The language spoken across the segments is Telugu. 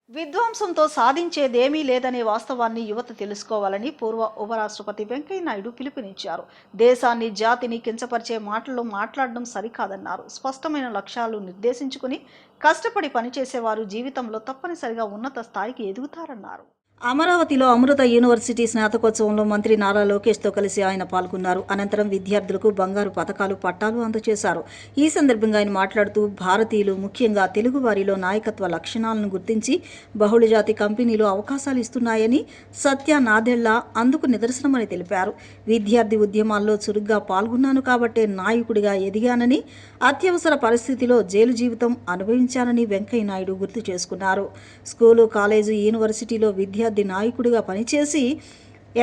విధ్వంసంతో సాధించేదేమీ లేదనే వాస్తవాన్ని యువత తెలుసుకోవాలని పూర్వ ఉపరాష్ట్రపతి వెంకయ్య నాయుడు పిలుపునిచ్చారు. దేశాన్ని, జాతిని కించపరిచే మాటలు మాట్లాడడం సరికాదన్నారు. స్పష్టమైన లక్ష్యాలు నిర్దేశించుకుని కష్టపడి పనిచేసేవారు జీవితంలో తప్పనిసరిగా ఉన్నత స్థాయికి ఎదుగుతారన్నారు. అమరావతిలో అమృత యూనివర్సిటీ స్నాతకోత్సవంలో మంత్రి నారా లోకేష్తో కలిసి ఆయన పాల్గొన్నారు. అనంతరం విద్యార్థులకు బంగారు పతకాలు, పట్టాలు అందజేశారు. ఈ సందర్భంగా ఆయన మాట్లాడుతూ భారతీయులు, ముఖ్యంగా తెలుగువారిలో నాయకత్వ లక్షణాలను గుర్తించి బహుళజాతి కంపెనీలు అవకాశాలు ఇస్తున్నాయని, సత్య నాదెళ్ల అందుకు నిదర్శనమని తెలిపారు. విద్యార్థి ఉద్యమాల్లో చురుగ్గా పాల్గొన్నాను కాబట్టే నాయకుడిగా ఎదిగానని, అత్యవసర పరిస్థితిలో జైలు జీవితం అనుభవించానని వెంకయ్య నాయుడు గుర్తు చేసుకున్నారు. స్కూలు, కాలేజీ, యూనివర్సిటీలో విద్యార్థి నాయకుడిగా పనిచేసి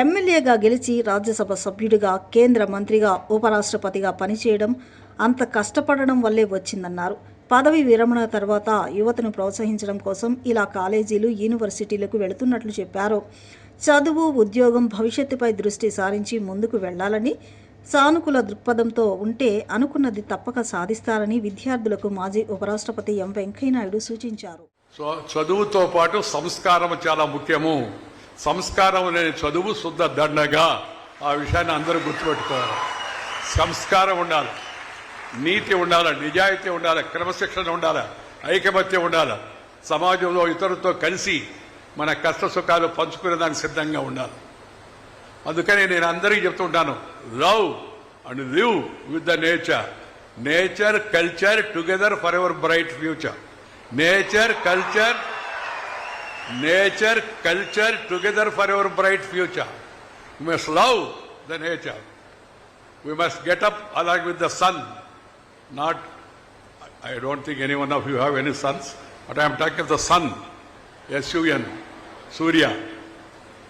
ఎమ్మెల్యేగా గెలిచి రాజ్యసభ సభ్యుడిగా, కేంద్ర మంత్రిగా, ఉపరాష్ట్రపతిగా పనిచేయడం అంత కష్టపడడం వల్లే వచ్చిందన్నారు. పదవి విరమణ తర్వాత యువతను ప్రోత్సహించడం కోసం ఇలా కాలేజీలు, యూనివర్సిటీలకు వెళుతున్నట్లు చెప్పారు. చదువు, ఉద్యోగం, భవిష్యత్తుపై దృష్టి సారించి ముందుకు వెళ్లాలని, సానుకూల దృక్పథంతో ఉంటే అనుకున్నది తప్పక సాధిస్తారని విద్యార్థులకు మాజీ ఉపరాష్ట్రపతి ఎం వెంకయ్యనాయుడు సూచించారు. చదువుతో పాటు సంస్కారం చాలా ముఖ్యము. సంస్కారం లేని చదువు శుద్ధ దండగా. ఆ విషయాన్ని అందరూ గుర్తుపెట్టుకోవాలి. సంస్కారం ఉండాలి, నీతి ఉండాలి, నిజాయితీ ఉండాలి, క్రమశిక్షణ ఉండాలి, ఐకమత్యం ఉండాలి. సమాజంలో ఇతరులతో కలిసి మన కష్ట సుఖాలు పంచుకునే దానికి సిద్ధంగా ఉండాలి. అందుకని నేను అందరికీ చెప్తుంటాను, love and live with the nature. Nature, culture together for ever bright future. Nature, culture together for our bright future. We must love the nature. We must get up along with the sun. Not, I don't think any one of you have any sons, but I am talking of the sun. S-U-N, Surya.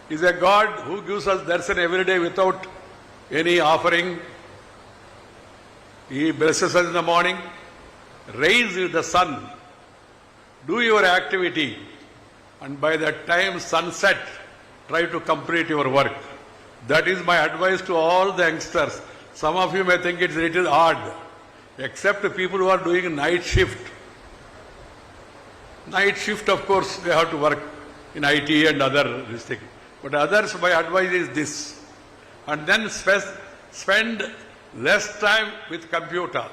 He is a God who gives us darshan every day without any offering. He blesses us in the morning. Raise the sun. Do your activity, and by that time sunset, try to complete your work. That is my advice to all the youngsters. Some of you may think it's a little hard, except people who are doing night shift. Night shift, of course, they have to work in IT and other things. But others, my advice is this. And then spend less time with computer.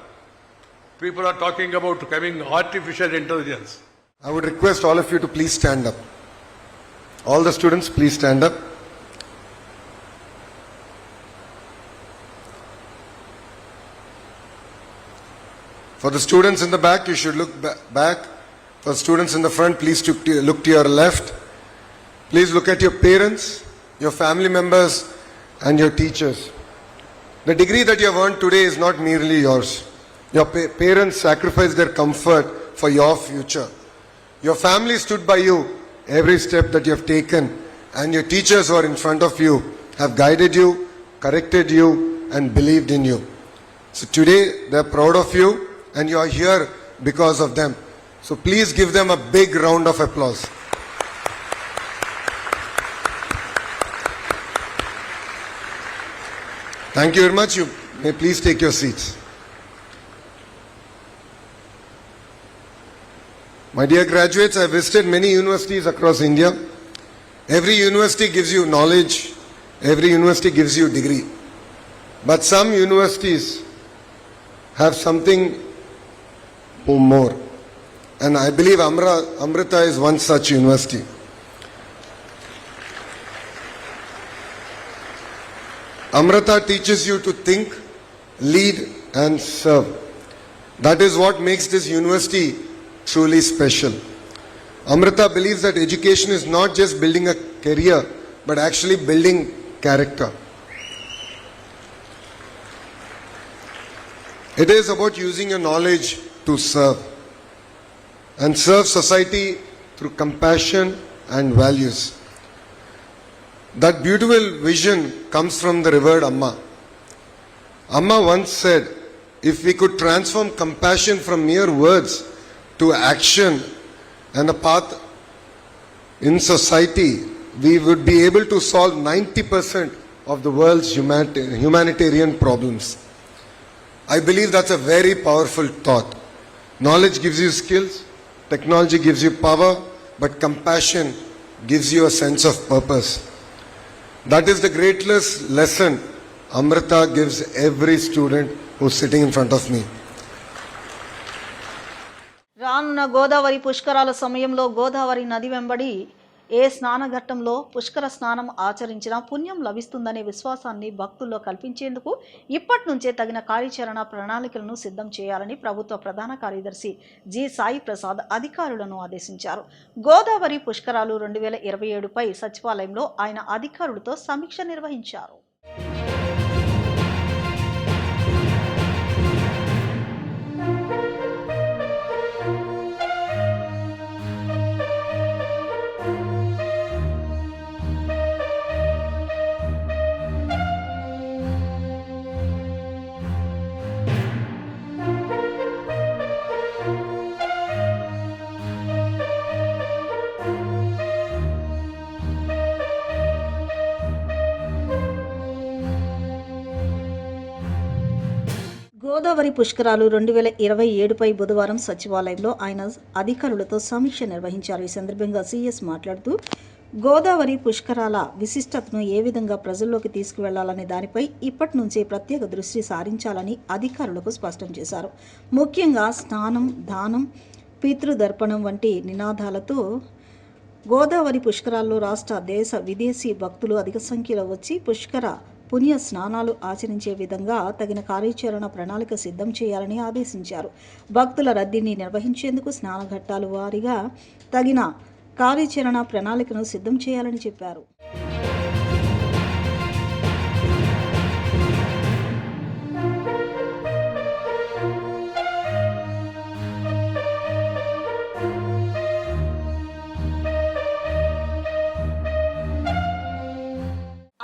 People are talking about coming artificial intelligence. I would request all of you to please stand up. All the students, please stand up. For the students in the back, you should look back. For students in the front, please look to your left. Please look at your parents, your family members, and your teachers. The degree that you have earned today is not merely yours. Your parents sacrificed their comfort for your future. Your family stood by you every step that you have taken, and your teachers who are in front of you have guided you, corrected you, and believed in you. So today they are proud of you, and you are here because of them. So please give them a big round of applause. Thank you very much. You may please take your seats. My dear graduates, I visited many universities across India. Every university gives you knowledge, every university gives you degree. But some universities have something more. And I believe Amrita is one such university. Amrita teaches you to think, lead, and serve. That is what makes this university truly special. Amrita believes that education is not just building a career, but actually building character. It is about using your knowledge to serve, and serve society through compassion and values. That beautiful vision comes from the revered Amma. Amma once said, if we could transform compassion from mere words to action and a path in society, we would be able to solve 90% of the world's humanitarian problems. I believe that's a very powerful thought. Knowledge gives you skills, technology gives you power, but compassion gives you a sense of purpose. That is the greatest lesson Amrita gives every student who's sitting in front of me. రానున్న గోదావరి పుష్కరాల సమయంలో గోదావరి నది వెంబడి ఏ స్నానఘట్టంలో పుష్కర స్నానం ఆచరించినా పుణ్యం లభిస్తుందనే విశ్వాసాన్ని భక్తుల్లో కల్పించేందుకు ఇప్పటి నుంచే తగిన కార్యాచరణ ప్రణాళికలను సిద్ధం చేయాలని ప్రభుత్వ ప్రధాన కార్యదర్శి జి సాయి ప్రసాద్ అధికారులను ఆదేశించారు. గోదావరి పుష్కరాలు 2027పై సచివాలయంలో ఆయన అధికారులతో సమీక్ష నిర్వహించారు. గోదావరి పుష్కరాలు 2027పై బుధవారం సచివాలయంలో ఆయన అధికారులతో సమీక్ష నిర్వహించారు. ఈ సందర్భంగా సీఎస్ మాట్లాడుతూ గోదావరి పుష్కరాల విశిష్టతను ఏ విధంగా ప్రజల్లోకి తీసుకువెళ్లాలనే దానిపై ఇప్పటి నుంచే ప్రత్యేక దృష్టి సారించాలని అధికారులకు స్పష్టం చేశారు. ముఖ్యంగా స్నానం, దానం, పితృదర్పణం వంటి నినాదాలతో గోదావరి పుష్కరాల్లో రాష్ట్ర, దేశ, విదేశీ భక్తులు అధిక సంఖ్యలో వచ్చి పుష్కర పుణ్య స్నానాలు ఆచరించే విధంగా తగిన కార్యాచరణ ప్రణాళిక సిద్ధం చేయాలని ఆదేశించారు. భక్తుల రద్దీని నిర్వహించేందుకు స్నానఘట్టాల వారీగా తగిన కార్యాచరణ ప్రణాళికను సిద్ధం చేయాలని చెప్పారు.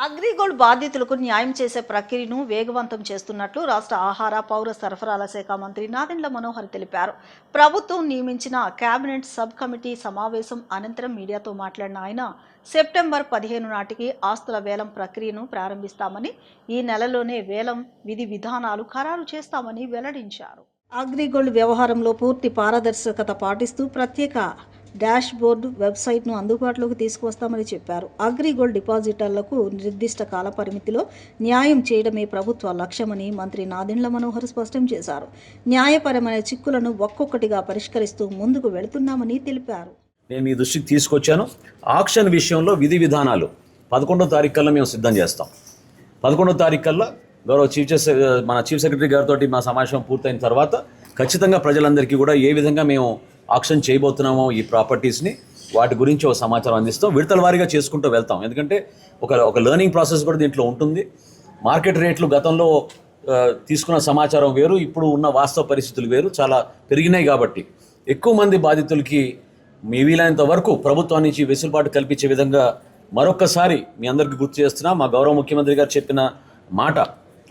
అగ్రిగోల్డ్ బాధితులకు న్యాయం చేసే ప్రక్రియను వేగవంతం చేస్తున్నట్లు రాష్ట్ర ఆహార, పౌర సరఫరాల శాఖ మంత్రి నాదెండ్ల మనోహర్ తెలిపారు. ప్రభుత్వం నియమించిన కేబినెట్ సబ్ కమిటీ సమావేశం అనంతరం మీడియాతో మాట్లాడిన ఆయన సెప్టెంబర్ 15 నాటికి ఆస్తుల వేలం ప్రక్రియను ప్రారంభిస్తామని, ఈ నెలలోనే వేలం విధి విధానాలు ఖరారు చేస్తామని వెల్లడించారు. అగ్రిగోల్డ్ వ్యవహారంలో పూర్తి పారదర్శకత పాటిస్తూ ప్రత్యేక డాష్ బోర్డు వెబ్సైట్ను అందుబాటులోకి తీసుకువస్తామని చెప్పారు. అగ్రిగోల్డ్ డిపాజిటర్లకు నిర్దిష్ట కాల పరిమితిలో న్యాయం చేయడమే ప్రభుత్వ లక్ష్యమని మంత్రి నాదెండ్ల మనోహర్ స్పష్టం చేశారు. న్యాయపరమైన చిక్కులను ఒక్కొక్కటిగా పరిష్కరిస్తూ ముందుకు వెళుతున్నామని తెలిపారు. నేను మీ దృష్టికి తీసుకొచ్చాను. ఆక్షన్ విషయంలో విధి విధానాలు 11వ తారీఖు కల్లా మేము సిద్ధం చేస్తాం. 11వ తారీఖు కల్లా గౌరవ మన చీఫ్ సెక్రటరీ గారితో మా సమావేశం పూర్తయిన తర్వాత ఖచ్చితంగా ప్రజలందరికీ కూడా ఏ విధంగా మేము ఆక్షన్ చేయబోతున్నామో ఈ ప్రాపర్టీస్ని, వాటి గురించి ఒక సమాచారం అందిస్తాం. విడతల వారీగా చేసుకుంటూ వెళ్తాం. ఎందుకంటే ఒక లెర్నింగ్ ప్రాసెస్ కూడా దీంట్లో ఉంటుంది. మార్కెట్ రేట్లు గతంలో తీసుకున్న సమాచారం వేరు, ఇప్పుడు ఉన్న వాస్తవ పరిస్థితులు వేరు, చాలా పెరిగినాయి. కాబట్టి ఎక్కువ మంది బాధితులకి మీ వీలైనంత వరకు ప్రభుత్వం నుంచి వెసులుబాటు కల్పించే విధంగా మరొక్కసారి మీ అందరికీ గుర్తు చేస్తున్నా. మా గౌరవ ముఖ్యమంత్రి గారు చెప్పిన మాట,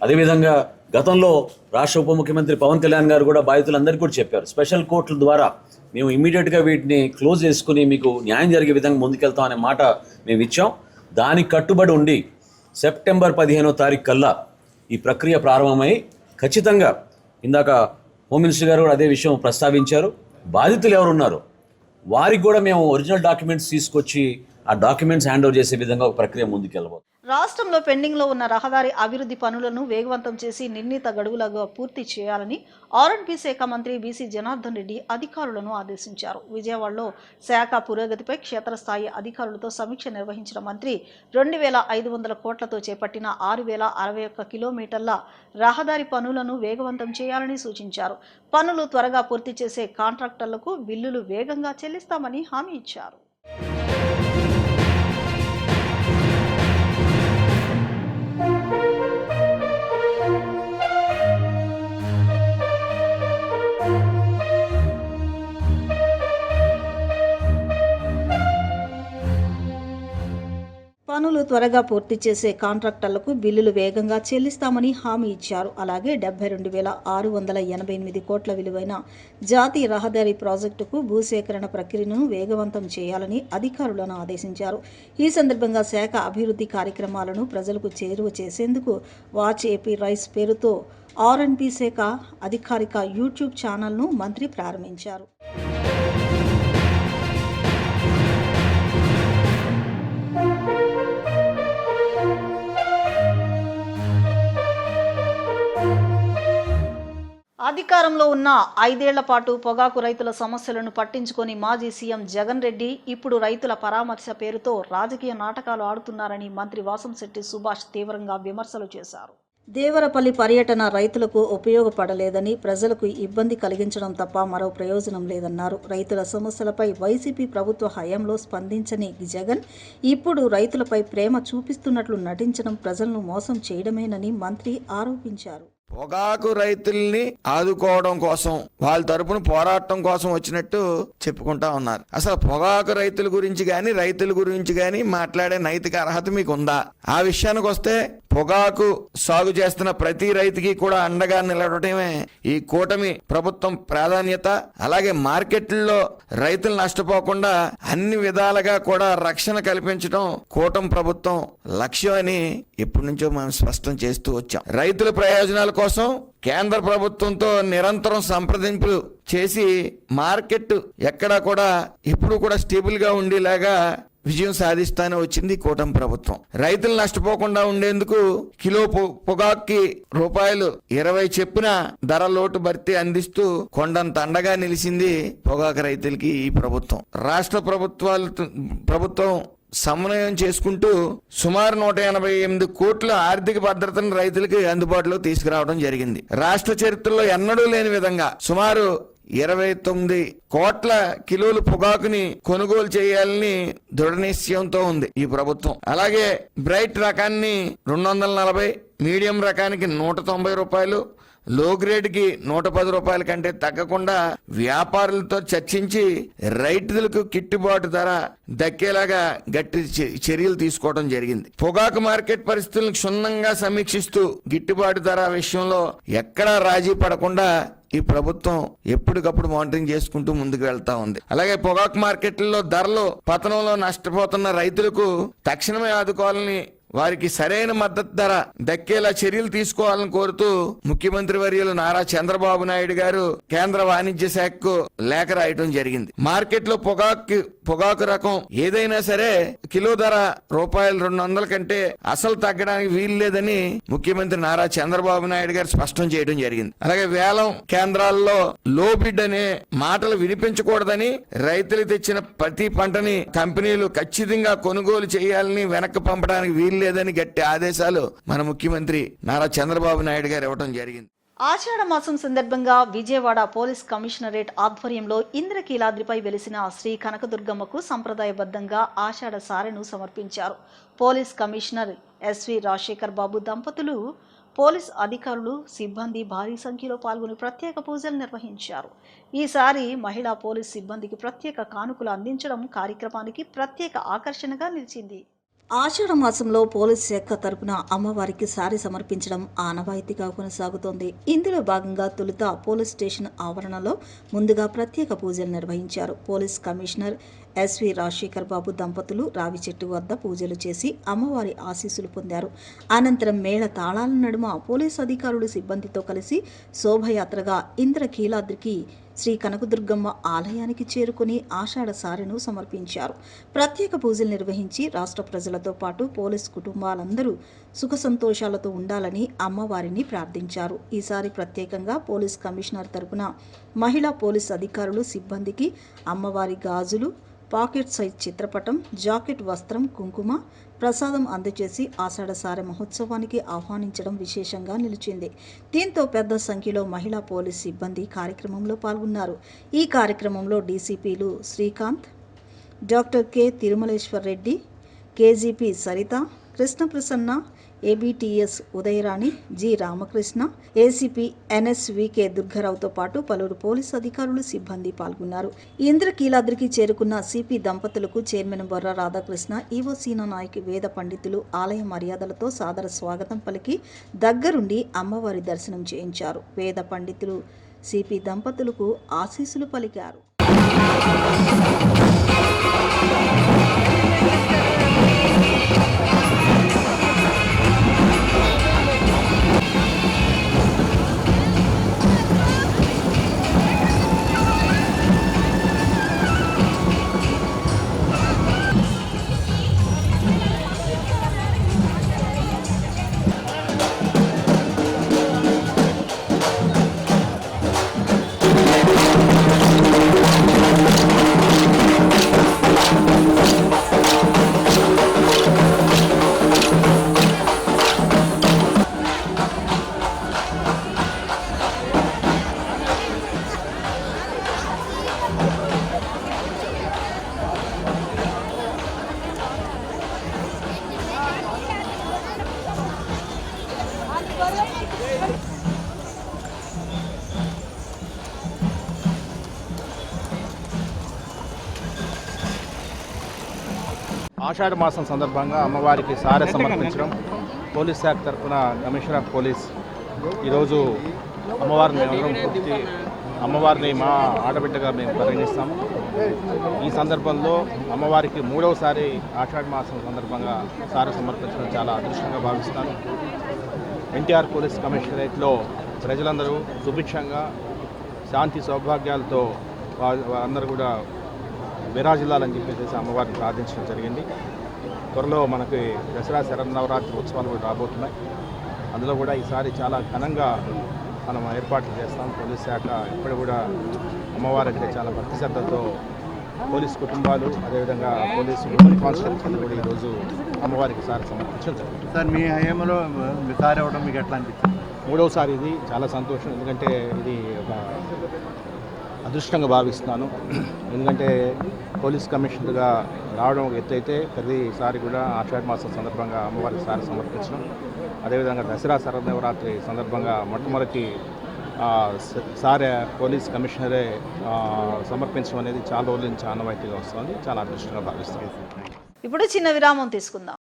అదేవిధంగా గతంలో రాష్ట్ర ఉప ముఖ్యమంత్రి పవన్ కళ్యాణ్ గారు కూడా బాధితులందరికీ కూడా చెప్పారు. స్పెషల్ కోర్టుల ద్వారా మేము ఇమీడియట్గా వీటిని క్లోజ్ చేసుకుని మీకు న్యాయం జరిగే విధంగా ముందుకెళ్తాం అనే మాట మేము ఇచ్చాం. దానికి కట్టుబడి ఉండి సెప్టెంబర్ 15వ తారీఖు కల్లా ఈ ప్రక్రియ ప్రారంభమై ఖచ్చితంగా ఇందాక హోమ్ మినిస్టర్ గారు కూడా అదే విషయం ప్రస్తావించారు. బాధితులు ఎవరున్నారో వారికి కూడా మేము ఒరిజినల్ డాక్యుమెంట్స్ తీసుకొచ్చి ఆ డాక్యుమెంట్స్ హ్యాండ్ ఓవర్ చేసే విధంగా ఒక ప్రక్రియ ముందుకెళ్ళబోతుంది. రాష్ట్రంలో పెండింగ్లో ఉన్న రహదారి అభివృద్ధి పనులను వేగవంతం చేసి నిర్ణీత గడువులుగా పూర్తి చేయాలని ఆర్ఎండ్బీ శాఖ మంత్రి బీసీ జనార్దన్ రెడ్డి అధికారులను ఆదేశించారు. విజయవాడలో శాఖ పురోగతిపై క్షేత్రస్థాయి అధికారులతో సమీక్ష నిర్వహించిన మంత్రి 2500 కోట్లతో చేపట్టిన 6061 కిలోమీటర్ల రహదారి పనులను వేగవంతం చేయాలని సూచించారు. పనులు త్వరగా పూర్తి చేసే కాంట్రాక్టర్లకు బిల్లులు వేగంగా చెల్లిస్తామని హామీ ఇచ్చారు. పనులు త్వరగా పూర్తి చేసే కాంట్రాక్టర్లకు బిల్లులు వేగంగా చెల్లిస్తామని హామీ ఇచ్చారు. అలాగే 72,688 కోట్ల విలువైన జాతీయ రహదారి ప్రాజెక్టుకు భూసేకరణ ప్రక్రియను వేగవంతం చేయాలని అధికారులను ఆదేశించారు. ఈ సందర్భంగా శాఖ అభివృద్ధి కార్యక్రమాలను ప్రజలకు చేరువ చేసేందుకు వాచ్ ఏపీ రైస్ పేరుతో ఆర్ఎండ్బీ శాఖ అధికారిక యూట్యూబ్ ఛానల్ను మంత్రి ప్రారంభించారు. అధికారంలో ఉన్న 5 ఏళ్ల పాటు పొగాకు రైతుల సమస్యలను పట్టించుకొని మాజీ సీఎం జగన్ రెడ్డి ఇప్పుడు రైతుల పరామర్శ పేరుతో రాజకీయ నాటకాలు ఆడుతున్నారని మంత్రి వాసంశెట్టి సుభాష్ తీవ్రంగా విమర్శలు చేశారు. దేవరపల్లి పర్యటన రైతులకు ఉపయోగపడలేదని, ప్రజలకు ఇబ్బంది కలిగించడం తప్ప మరో ప్రయోజనం లేదన్నారు. రైతుల సమస్యలపై వైసీపీ ప్రభుత్వ హయాంలో స్పందించని జగన్ ఇప్పుడు రైతులపై ప్రేమ చూపిస్తున్నట్లు నటించడం ప్రజలను మోసం చేయడమేనని మంత్రి ఆరోపించారు. పొగాకు రైతుల్ని ఆదుకోవడం కోసం వాళ్ళ తరపున పోరాటం కోసం వచ్చినట్టు చెప్పుకుంటా ఉన్నారు. అసలు పొగాకు రైతుల గురించి గాని మాట్లాడే నైతిక అర్హత మీకు ఉందా? ఆ విషయానికి వస్తే పొగాకు సాగు చేస్తున్న ప్రతి రైతుకి కూడా అండగా నిలబడటమే ఈ కూటమి ప్రభుత్వం ప్రాధాన్యత. అలాగే మార్కెట్లలో రైతులు నష్టపోకుండా అన్ని విధాలుగా కూడా రక్షణ కల్పించడం కూటమి ప్రభుత్వం లక్ష్యం అని ఎప్పటి నుంచో మనం స్పష్టం చేస్తూ వచ్చాం. రైతుల ప్రయోజనాల కోసం కేంద్ర ప్రభుత్వంతో నిరంతరం సంప్రదింపులు చేసి మార్కెట్ ఎక్కడా కూడా ఇప్పుడు కూడా స్టేబుల్ గా ఉండేలాగా విజయం సాధిస్తానే వచ్చింది కూటమి ప్రభుత్వం. రైతులు నష్టపోకుండా ఉండేందుకు కిలో పొగాక్కి ₹20 చెప్పున ధర లోటు భర్తీ అందిస్తూ కొండంత అండగా నిలిచింది పొగాకు రైతులకి ఈ ప్రభుత్వం. రాష్ట్ర ప్రభుత్వం సమన్వయం చేసుకుంటూ సుమారు 188 కోట్ల ఆర్థిక భద్రతను రైతులకి అందుబాటులో తీసుకురావడం జరిగింది. రాష్ట్ర చరిత్రలో ఎన్నడూ లేని విధంగా సుమారు 29 కోట్ల కిలోలు పొగాకుని కొనుగోలు చేయాలని దృఢ నిశ్చయంతో ఉంది ఈ ప్రభుత్వం. అలాగే బ్రైట్ రకాన్ని 240, మీడియం రకానికి ₹190, లో గ్రేడ్ కి ₹110 కంటే తగ్గకుండా వ్యాపారులతో చర్చించి రైతులకు గిట్టుబాటు ధర దక్కేలాగా గట్టి చర్యలు తీసుకోవడం జరిగింది. పొగాకు మార్కెట్ పరిస్థితులను క్షుణ్ణంగా సమీక్షిస్తూ గిట్టుబాటు ధర విషయంలో ఎక్కడా రాజీ పడకుండా ఈ ప్రభుత్వం ఎప్పటికప్పుడు మానిటరింగ్ చేసుకుంటూ ముందుకు వెళ్తా ఉంది. అలాగే పొగాకు మార్కెట్లలో ధరలు పతనంలో నష్టపోతున్న రైతులకు తక్షణమే ఆదుకోవాలని, వారికి సరైన మద్దతు ధర దక్కేలా చర్యలు తీసుకోవాలని కోరుతూ ముఖ్యమంత్రి వర్యులు నారా చంద్రబాబు నాయుడు గారు కేంద్ర వాణిజ్య శాఖకు లేఖ రాయటం జరిగింది. మార్కెట్ లో పొగాకు రకం ఏదైనా సరే కిలో ధర ₹200 కంటే అసలు తగ్గడానికి వీలు లేదని ముఖ్యమంత్రి నారా చంద్రబాబు నాయుడు గారు స్పష్టం చేయడం జరిగింది. అలాగే వేలం కేంద్రాల్లో లో బిడ్ అనే మాటలు వినిపించకూడదని, రైతులు తెచ్చిన ప్రతి పంటని కంపెనీలు ఖచ్చితంగా కొనుగోలు చేయాలని, వెనక్కి పంపడానికి వీలు లేదని గట్టి ఆదేశాలు మన ముఖ్యమంత్రి నారా చంద్రబాబు నాయుడు గారు ఇవ్వడం జరిగింది. ఆషాఢ మాసం సందర్భంగా విజయవాడ పోలీస్ కమిషనరేట్ ఆధ్వర్యంలో ఇంద్రకీలాద్రిపై వెలిసిన శ్రీ కనకదుర్గమ్మకు సంప్రదాయబద్ధంగా ఆషాఢ సారెను సమర్పించారు. పోలీస్ కమిషనర్ ఎస్వి రాజశేఖర్ బాబు దంపతులు, పోలీస్ అధికారులు, సిబ్బంది భారీ సంఖ్యలో పాల్గొని ప్రత్యేక పూజలు నిర్వహించారు. ఈసారి మహిళా పోలీస్ సిబ్బందికి ప్రత్యేక కానుకలు అందించడం కార్యక్రమానికి ప్రత్యేక ఆకర్షణగా నిలిచింది. ఆషాఢ మాసంలో పోలీస్ శాఖ తరపున అమ్మవారికి సారీ సమర్పించడం ఆనవాయితీగా కొనసాగుతోంది. ఇందులో భాగంగా తొలుత పోలీస్ స్టేషన్ ఆవరణలో ముందుగా ప్రత్యేక పూజలు నిర్వహించారు. పోలీస్ కమిషనర్ ఎస్వి రాజశేఖర్ బాబు దంపతులు రావి చెట్టు వద్ద పూజలు చేసి అమ్మవారి ఆశీస్సులు పొందారు. అనంతరం మేళ తాళాల నడుమ పోలీస్ అధికారులు సిబ్బందితో కలిసి శోభయాత్రగా ఇంద్రకీలాద్రికి శ్రీ కనకదుర్గమ్మ ఆలయానికి చేరుకుని ఆషాఢ సారెను సమర్పించారు. ప్రత్యేక పూజలు నిర్వహించి రాష్ట్ర ప్రజలతో పాటు పోలీస్ కుటుంబాలందరూ సుఖ సంతోషాలతో ఉండాలని అమ్మవారిని ప్రార్థించారు. ఈసారి ప్రత్యేకంగా పోలీస్ కమిషనర్ తరపున మహిళా పోలీస్ అధికారులు సిబ్బందికి అమ్మవారి గాజులు, పాకెట్ సైజ్ చిత్రపటం, జాకెట్ వస్త్రం, కుంకుమ, ప్రసాదం అందజేసి ఆషాఢ సారె మహోత్సవానికి ఆహ్వానించడం విశేషంగా నిలిచింది. దీంతో పెద్ద సంఖ్యలో మహిళా పోలీస్ సిబ్బంది కార్యక్రమంలో పాల్గొన్నారు. ఈ కార్యక్రమంలో డీసీపీలు Srikanth, doctor K Tirumaleshwar Reddy, KGP Saritha, Krishnaprasanna, ABTS Udayarani, G Ramakrishna, ACP NSVK దుర్గారావుతో పాటు పలువురు పోలీసు అధికారులు, సిబ్బంది పాల్గొన్నారు. ఇంద్రకీలాద్రికి చేరుకున్న సిపి దంపతులకు చైర్మన్ బొర్రా రాధాకృష్ణ, ఈవో సీనా నాయక్, వేద పండితులు ఆలయ మర్యాదలతో సాదర స్వాగతం పలికి దగ్గరుండి అమ్మవారి దర్శనం చేయించారు. వేద పండితులు సిపి దంపతులకు ఆశీస్సులు పలికారు. ఆషాఢ మాసం సందర్భంగా అమ్మవారికి సారె సమర్పించడం పోలీస్ శాఖ తరఫున కమిషనర్ ఆఫ్ పోలీస్ ఈరోజు అమ్మవారిని మా ఆడబిడ్డగా మేము పరిగణిస్తాము. ఈ సందర్భంలో అమ్మవారికి 3వసారి ఆషాఢ మాసం సందర్భంగా సారె సమర్పించడం చాలా అదృష్టంగా భావిస్తాను. ఎన్టీఆర్ పోలీస్ కమిషనరేట్లో ప్రజలందరూ సుభిక్షంగా శాంతి సౌభాగ్యాలతో అందరూ కూడా విరాజిల్లాలని చెప్పేసి అమ్మవారిని ప్రార్థించడం జరిగింది. త్వరలో మనకి దసరా శరన్నవరాత్రి ఉత్సవాలు కూడా రాబోతున్నాయి. అందులో కూడా ఈసారి చాలా ఘనంగా మనం ఏర్పాట్లు చేస్తాం. పోలీస్ శాఖ ఇప్పుడు కూడా అమ్మవారికి చాలా భక్తి శ్రద్ధలతో పోలీస్ కుటుంబాలు అదేవిధంగా పోలీసు ఉమెన్ కానిస్టేబుల్స్ అందరూ కూడా ఈరోజు అమ్మవారికి సారి సమర్పించడం జరుగుతుంది. సార్ మీ హయాంలో సారి అవ్వడం మీకు ఎట్లా అనిపించింది? 3వసారి ఇది చాలా సంతోషం. ఎందుకంటే ఇది ఒక అదృష్టంగా భావిస్తున్నాను. ఎందుకంటే పోలీస్ కమిషనర్గా రావడం ఒక ఎత్తు అయితే ప్రతిసారి కూడా ఆషాఢ మాసం సందర్భంగా అమ్మవారికి సారి సమర్పించడం, అదేవిధంగా దసరా శరన్నవరాత్రి సందర్భంగా మొట్టమొదటి సారే పోలీస్ కమిషనరే సమర్పించడం అనేది చాలా రోజుల నుంచి ఆనవాయితీగా వస్తుంది. చాలా అదృష్టంగా భావిస్తాను. ఇప్పుడు చిన్న విరామం తీసుకుందాం.